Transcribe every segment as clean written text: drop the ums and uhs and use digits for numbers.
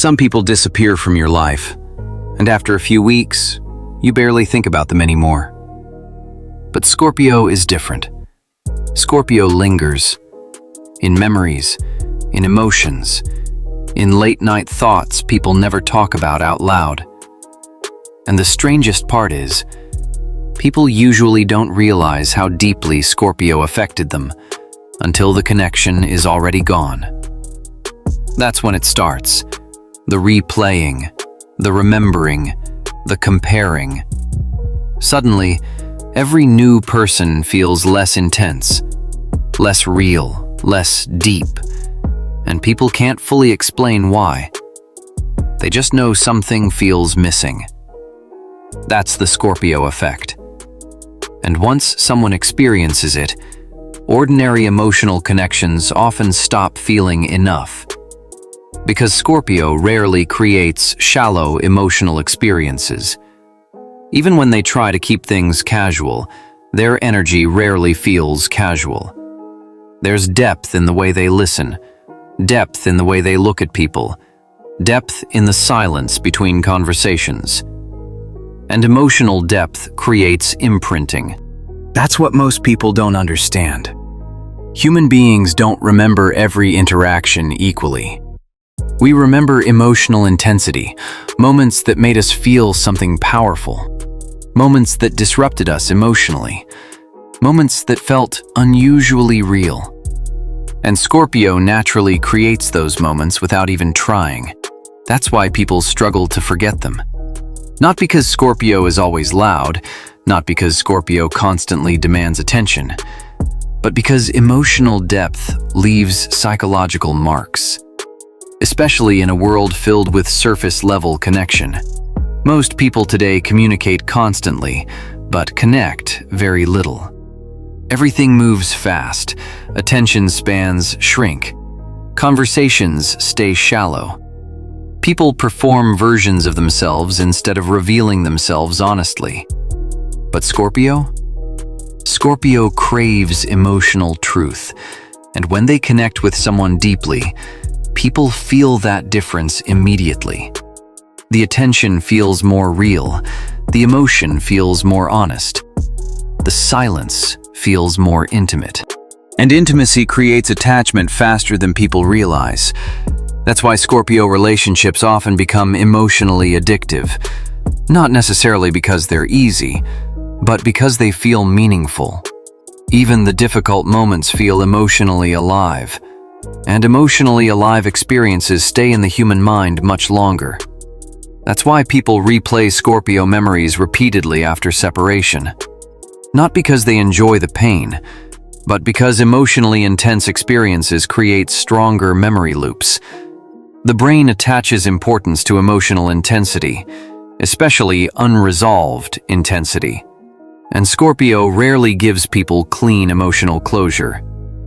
Some people disappear from your life, and after a few weeks, you barely think about them anymore. But Scorpio is different. Scorpio lingers in memories, in emotions, in late-night thoughts people never talk about out loud. And the strangest part is, people usually don't realize how deeply Scorpio affected them until the connection is already gone. That's when it starts. The replaying, the remembering, the comparing. Suddenly, every new person feels less intense, less real, less deep, and people can't fully explain why. They just know something feels missing. That's the Scorpio effect. And once someone experiences it, ordinary emotional connections often stop feeling enough. Because Scorpio rarely creates shallow emotional experiences. Even when they try to keep things casual, their energy rarely feels casual. There's depth in the way they listen, depth in the way they look at people, depth in the silence between conversations. And emotional depth creates imprinting. That's what most people don't understand. Human beings don't remember every interaction equally. We remember emotional intensity, moments that made us feel something powerful, moments that disrupted us emotionally, moments that felt unusually real. And Scorpio naturally creates those moments without even trying. That's why people struggle to forget them. Not because Scorpio is always loud, not because Scorpio constantly demands attention, but because emotional depth leaves psychological marks. Especially in a world filled with surface-level connection. Most people today communicate constantly, but connect very little. Everything moves fast, attention spans shrink, conversations stay shallow. People perform versions of themselves instead of revealing themselves honestly. But Scorpio? Scorpio craves emotional truth, and when they connect with someone deeply, people feel that difference immediately. The attention feels more real, the emotion feels more honest, the silence feels more intimate. And intimacy creates attachment faster than people realize. That's why Scorpio relationships often become emotionally addictive. Not necessarily because they're easy, but because they feel meaningful. Even the difficult moments feel emotionally alive. And emotionally alive experiences stay in the human mind much longer. That's why people replay Scorpio memories repeatedly after separation. Not because they enjoy the pain, but because emotionally intense experiences create stronger memory loops. The brain attaches importance to emotional intensity, especially unresolved intensity. And Scorpio rarely gives people clean emotional closure.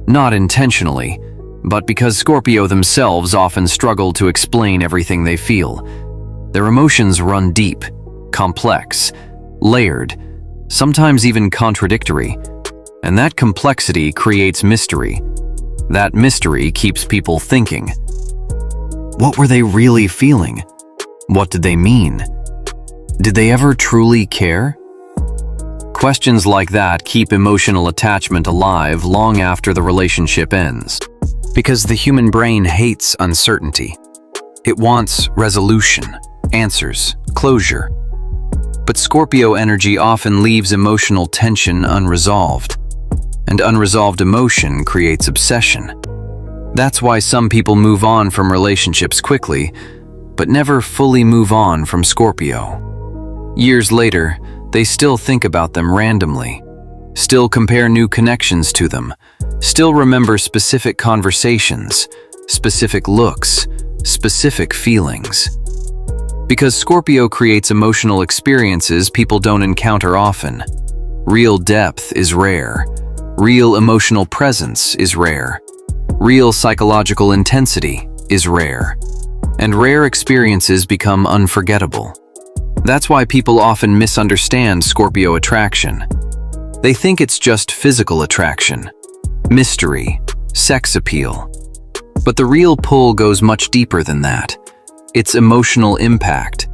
Not intentionally, but because Scorpio themselves often struggle to explain everything they feel. Their emotions run deep, complex, layered, sometimes even contradictory, and that complexity creates mystery. That mystery keeps people thinking. What were they really feeling? What did they mean? Did they ever truly care? Questions like that keep emotional attachment alive long after the relationship ends. Because the human brain hates uncertainty. It wants resolution, answers, closure. But Scorpio energy often leaves emotional tension unresolved. And unresolved emotion creates obsession. That's why some people move on from relationships quickly, but never fully move on from Scorpio. Years later, they still think about them randomly, still compare new connections to them, still remember specific conversations, specific looks, specific feelings. Because Scorpio creates emotional experiences people don't encounter often. Real depth is rare. Real emotional presence is rare. Real psychological intensity is rare. And rare experiences become unforgettable. That's why people often misunderstand Scorpio attraction. They think it's just physical attraction, mystery, sex appeal. But the real pull goes much deeper than that. Its emotional impact.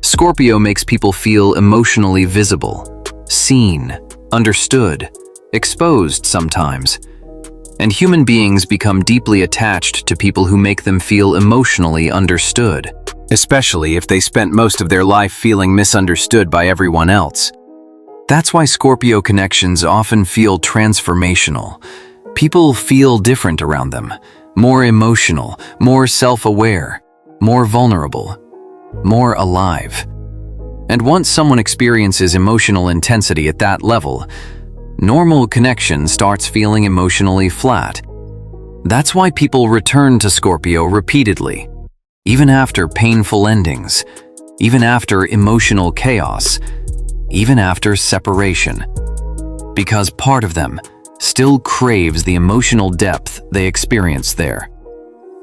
Scorpio makes people feel emotionally visible, seen, understood, exposed sometimes. And human beings become deeply attached to people who make them feel emotionally understood, especially if they spent most of their life feeling misunderstood by everyone else. That's why Scorpio connections often feel transformational. People feel different around them, more emotional, more self-aware, more vulnerable, more alive. And once someone experiences emotional intensity at that level, normal connection starts feeling emotionally flat. That's why people return to Scorpio repeatedly, even after painful endings, even after emotional chaos, even after separation. Because part of them still craves the emotional depth they experienced there.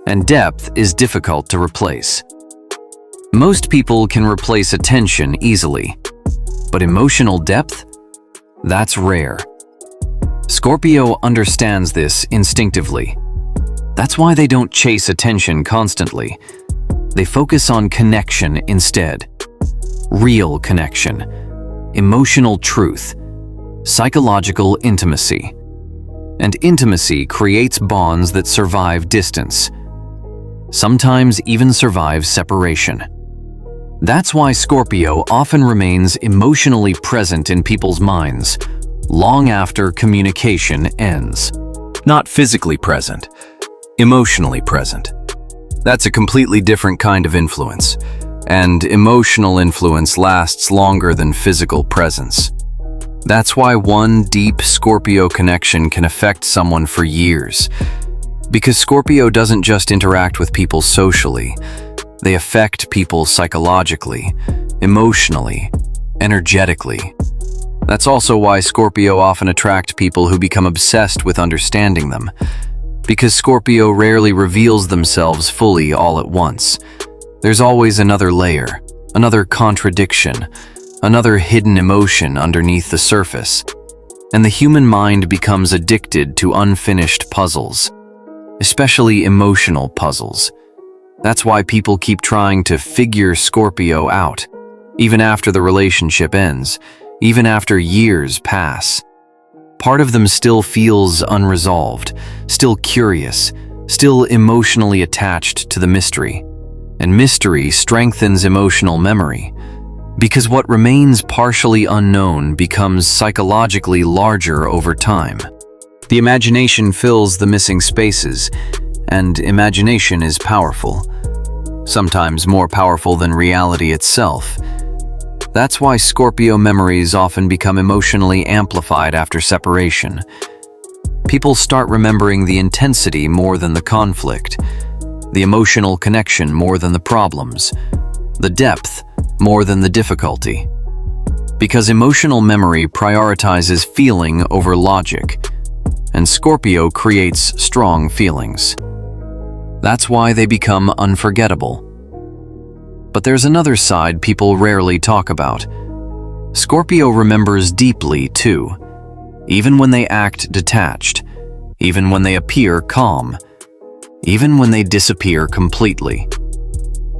And depth is difficult to replace. Most people can replace attention easily, but emotional depth? That's rare. Scorpio understands this instinctively. That's why they don't chase attention constantly. They focus on connection instead. Real connection, emotional truth, psychological intimacy. And intimacy creates bonds that survive distance, sometimes even survive separation. That's why Scorpio often remains emotionally present in people's minds, long after communication ends. Not physically present, emotionally present. That's a completely different kind of influence, and emotional influence lasts longer than physical presence. That's why one deep Scorpio connection can affect someone for years. Because Scorpio doesn't just interact with people socially, they affect people psychologically, emotionally, energetically. That's also why Scorpio often attract people who become obsessed with understanding them. Because Scorpio rarely reveals themselves fully all at once. There's always another layer, another contradiction, another hidden emotion underneath the surface. And the human mind becomes addicted to unfinished puzzles, especially emotional puzzles. That's why people keep trying to figure Scorpio out, even after the relationship ends, even after years pass. Part of them still feels unresolved, still curious, still emotionally attached to the mystery. And mystery strengthens emotional memory, because what remains partially unknown becomes psychologically larger over time. The imagination fills the missing spaces, and imagination is powerful, sometimes more powerful than reality itself. That's why Scorpio memories often become emotionally amplified after separation. People start remembering the intensity more than the conflict, the emotional connection more than the problems, the depth more than the difficulty. Because emotional memory prioritizes feeling over logic, and Scorpio creates strong feelings. That's why they become unforgettable. But there's another side people rarely talk about. Scorpio remembers deeply too, even when they act detached, even when they appear calm, even when they disappear completely.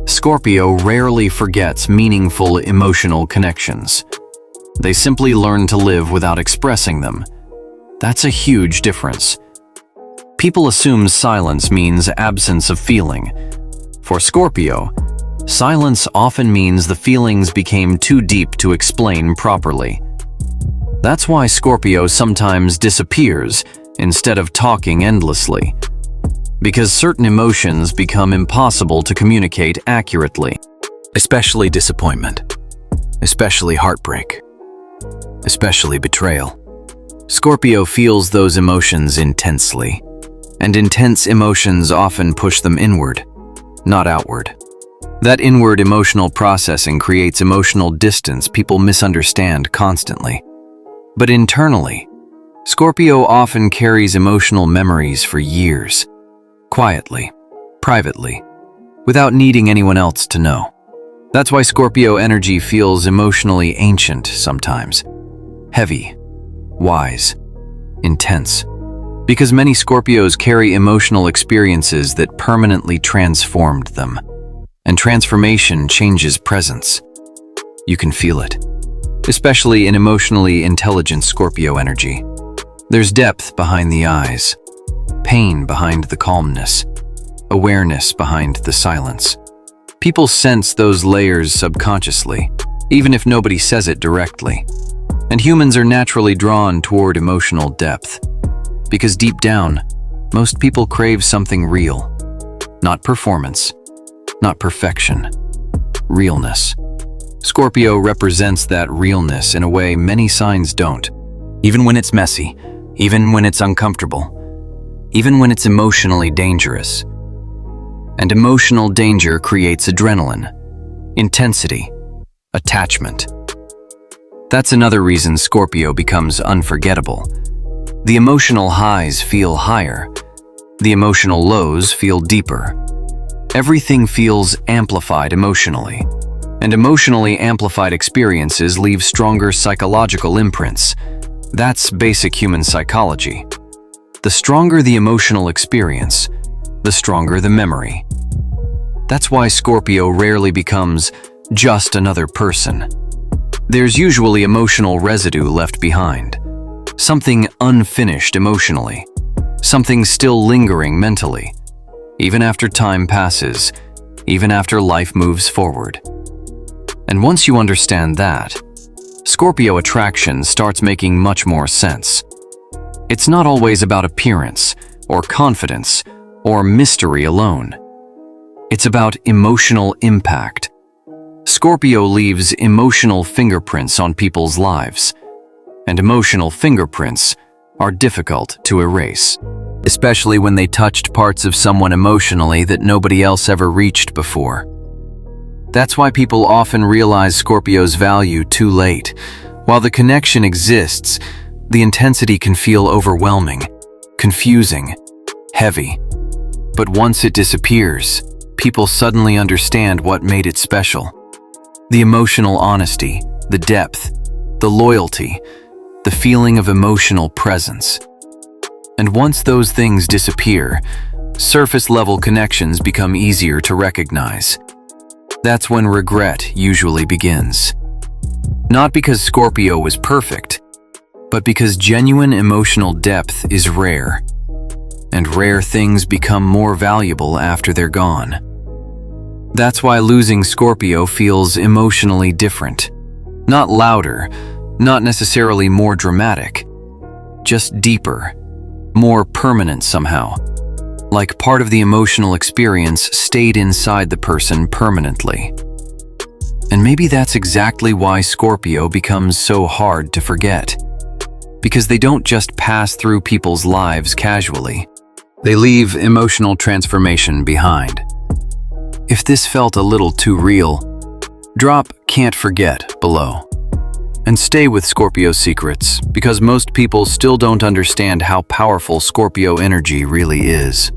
Scorpio rarely forgets meaningful emotional connections. They simply learn to live without expressing them. That's a huge difference. People assume silence means absence of feeling. For Scorpio, silence often means the feelings became too deep to explain properly. That's why Scorpio sometimes disappears instead of talking endlessly. Because certain emotions become impossible to communicate accurately. Especially disappointment, especially heartbreak, especially betrayal. Scorpio feels those emotions intensely, and intense emotions often push them inward, not outward. That inward emotional processing creates emotional distance people misunderstand constantly. But internally, Scorpio often carries emotional memories for years, quietly, privately, without needing anyone else to know. That's why Scorpio energy feels emotionally ancient sometimes, heavy, wise, intense. Because many Scorpios carry emotional experiences that permanently transformed them. and transformation changes presence. You can feel it, especially in emotionally intelligent Scorpio energy. There's depth behind the eyes, pain behind the calmness, awareness behind the silence. People sense those layers subconsciously, even if nobody says it directly. And humans are naturally drawn toward emotional depth, because deep down, most people crave something real. Not performance, not perfection, realness. Scorpio represents that realness in a way many signs don't. Even when it's messy, even when it's uncomfortable, even when it's emotionally dangerous. And emotional danger creates adrenaline, intensity, attachment. That's another reason Scorpio becomes unforgettable. The emotional highs feel higher. The emotional lows feel deeper. Everything feels amplified emotionally. And emotionally amplified experiences leave stronger psychological imprints. That's basic human psychology. The stronger the emotional experience, the stronger the memory. That's why Scorpio rarely becomes just another person. There's usually emotional residue left behind. Something unfinished emotionally. Something still lingering mentally. Even after time passes, even after life moves forward. And once you understand that, Scorpio attraction starts making much more sense. It's not always about appearance, or confidence, or mystery alone. It's about emotional impact. Scorpio leaves emotional fingerprints on people's lives, and emotional fingerprints are difficult to erase, especially when they touched parts of someone emotionally that nobody else ever reached before. That's why people often realize Scorpio's value too late. While the connection exists, the intensity can feel overwhelming, confusing, heavy. But once it disappears, people suddenly understand what made it special. The emotional honesty, the depth, the loyalty, the feeling of emotional presence. And once those things disappear, surface-level connections become easier to recognize. That's when regret usually begins. Not because Scorpio was perfect, but because genuine emotional depth is rare. And rare things become more valuable after they're gone. That's why losing Scorpio feels emotionally different. Not louder, not necessarily more dramatic, just deeper, more permanent somehow. Like part of the emotional experience stayed inside the person permanently. And maybe that's exactly why Scorpio becomes so hard to forget. Because they don't just pass through people's lives casually. They leave emotional transformation behind. If this felt a little too real, drop "can't forget" below. And stay with Scorpio secrets, because most people still don't understand how powerful Scorpio energy really is.